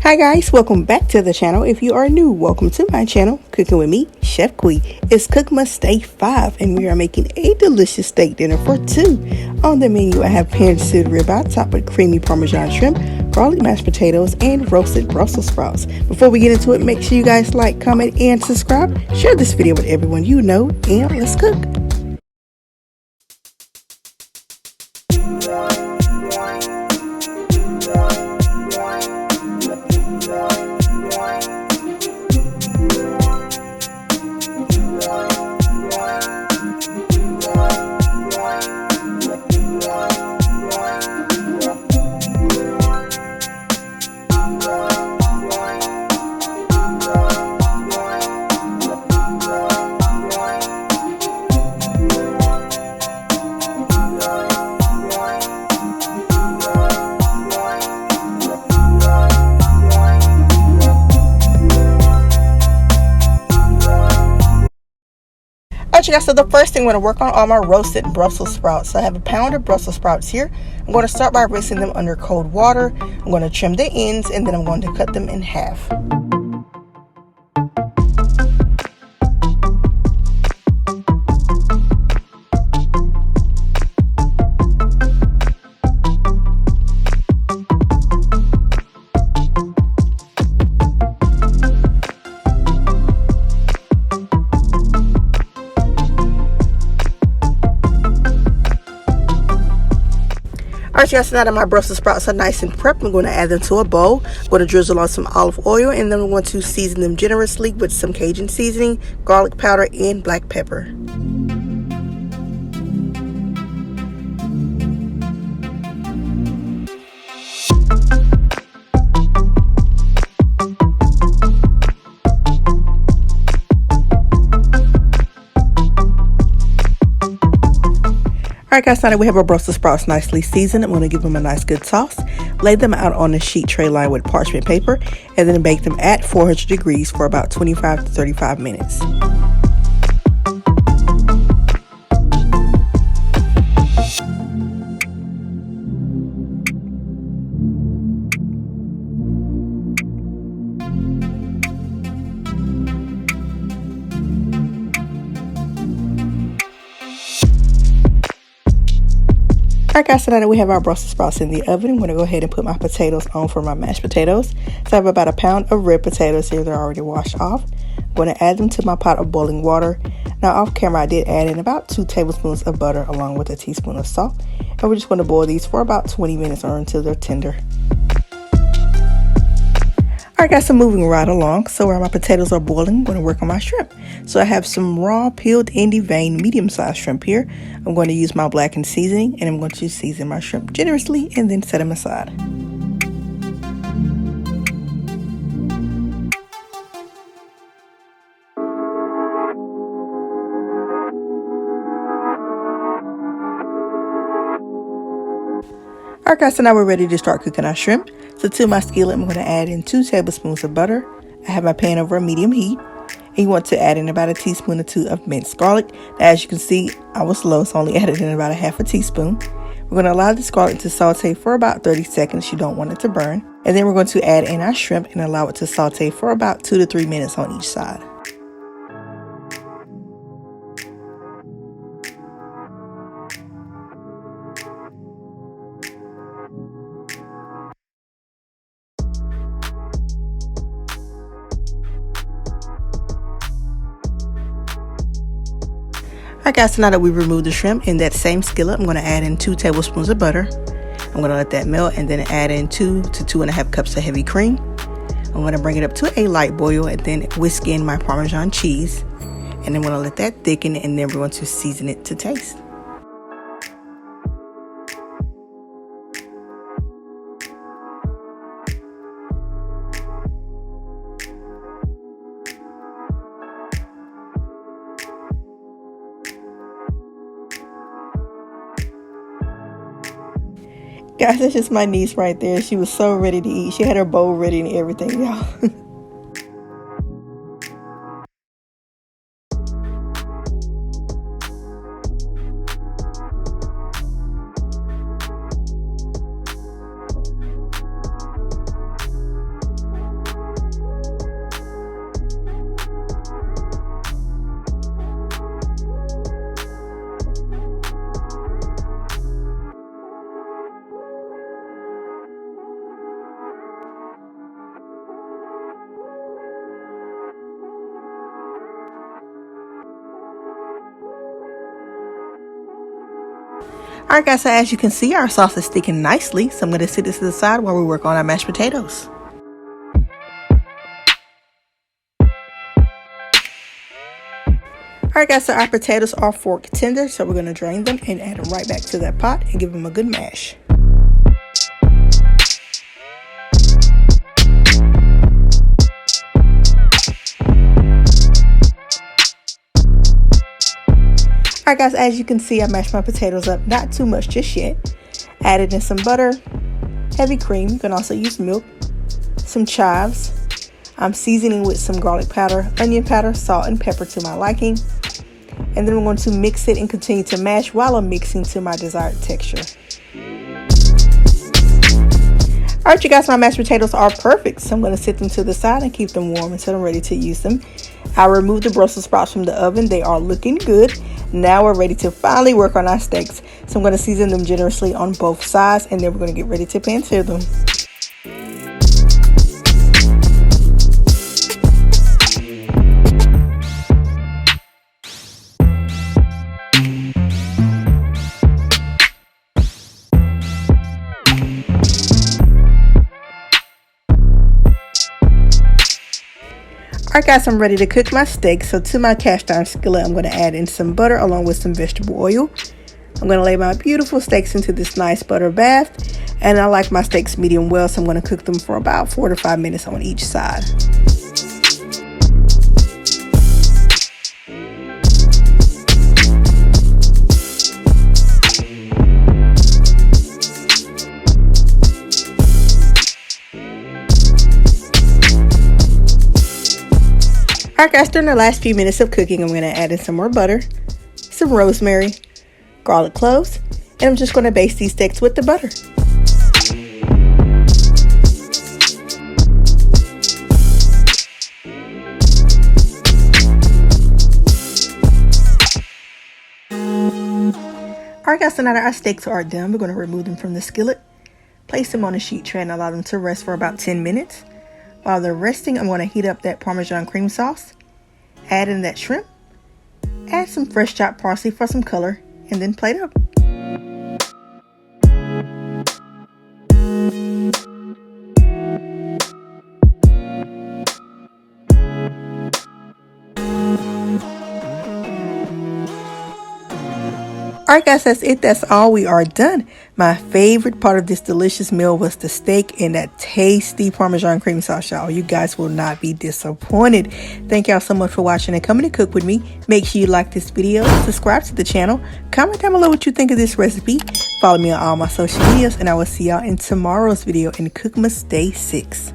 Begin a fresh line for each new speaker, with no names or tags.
Hi guys, welcome back to the channel. If you are new, welcome to my channel, Cooking with me, Chef Quee. It's Cookmas Day 5 and we are making a delicious steak dinner for two. On the menu I have pan-seared ribeye topped with creamy parmesan shrimp, garlic mashed potatoes, and roasted Brussels sprouts. Before we get into it, make sure you guys like, comment, and subscribe. Share this video with everyone you know, and let's cook. Alright you guys, so the first thing I'm going to work on are my roasted Brussels sprouts. So I have a pound of Brussels sprouts here. I'm going to start by rinsing them under cold water. I'm going to trim the ends and then I'm going to cut them in half. Alright you guys, so now that my Brussels sprouts are nice and prepped, I'm going to add them to a bowl. I'm going to drizzle on some olive oil and then I'm going to season them generously with some Cajun seasoning, garlic powder, and black pepper. Alright guys, now that we have our Brussels sprouts nicely seasoned, I'm going to give them a nice good toss. Lay them out on a sheet tray lined with parchment paper and then bake them at 400 degrees for about 25 to 35 minutes. Alright guys, so now that we have our Brussels sprouts in the oven, I'm going to go ahead and put my potatoes on for my mashed potatoes. So I have about a pound of red potatoes here. They're already washed off. I'm going to add them to my pot of boiling water. Now off camera I did add in about 2 tablespoons of butter along with a teaspoon of salt. And we're just going to boil these for about 20 minutes or until they're tender. Alright guys, so moving right along. So while my potatoes are boiling, I'm going to work on my shrimp. So I have some raw, peeled, and deveined medium-sized shrimp here. I'm going to use my blackened seasoning, and I'm going to season my shrimp generously and then set them aside. Alright guys, so now we're ready to start cooking our shrimp. So to my skillet, I'm going to add in 2 tablespoons of butter. I have my pan over a medium heat. And you want to add in about a teaspoon or 2 of minced garlic. Now, as you can see, I was slow, so I only added in about a half a teaspoon. We're going to allow this garlic to saute for about 30 seconds. You don't want it to burn. And then we're going to add in our shrimp and allow it to saute for about 2 to 3 minutes on each side. Alright guys, so now that we've removed the shrimp, in that same skillet, I'm going to add in 2 tablespoons of butter. I'm going to let that melt and then add in 2 to 2.5 cups of heavy cream. I'm going to bring it up to a light boil and then whisk in my Parmesan cheese. And then I'm going to let that thicken and then we're going to season it to taste. Guys, that's just my niece right there. She was so ready to eat. She had her bowl ready and everything, y'all. Alright guys, so as you can see, our sauce is sticking nicely, so I'm going to sit this to the side while we work on our mashed potatoes. Alright guys, so our potatoes are fork tender, so we're going to drain them and add them right back to that pot and give them a good mash. Alright guys, as you can see, I mashed my potatoes up, not too much just yet. Added in some butter, heavy cream, you can also use milk, some chives. I'm seasoning with some garlic powder, onion powder, salt, and pepper to my liking. And then I'm going to mix it and continue to mash while I'm mixing to my desired texture. Alright you guys, my mashed potatoes are perfect, so I'm going to sit them to the side and keep them warm until I'm ready to use them. I removed the Brussels sprouts from the oven. They are looking good. Now we're ready to finally work on our steaks. So I'm going to season them generously on both sides, and then we're going to get ready to pan-sear them. Alright guys, I'm ready to cook my steak. So to my cast iron skillet, I'm going to add in some butter along with some vegetable oil. I'm going to lay my beautiful steaks into this nice butter bath. And I like my steaks medium well, so I'm going to cook them for about 4 to 5 minutes on each side. Alright guys, during the last few minutes of cooking, I'm going to add in some more butter, some rosemary, garlic cloves, and I'm just going to baste these steaks with the butter. Alright guys, so now that our steaks are done, we're going to remove them from the skillet, place them on a sheet tray, and allow them to rest for about 10 minutes. While they're resting, I'm going to heat up that Parmesan cream sauce, add in that shrimp, add some fresh chopped parsley for some color, and then plate up. Alright guys, that's it. That's all. We are done. My favorite part of this delicious meal was the steak and that tasty Parmesan cream sauce, y'all. You guys will not be disappointed. Thank y'all so much for watching and coming to cook with me. Make sure you like this video, subscribe to the channel, comment down below what you think of this recipe. Follow me on all my social medias, and I will see y'all in tomorrow's video in Cookmas Day 6.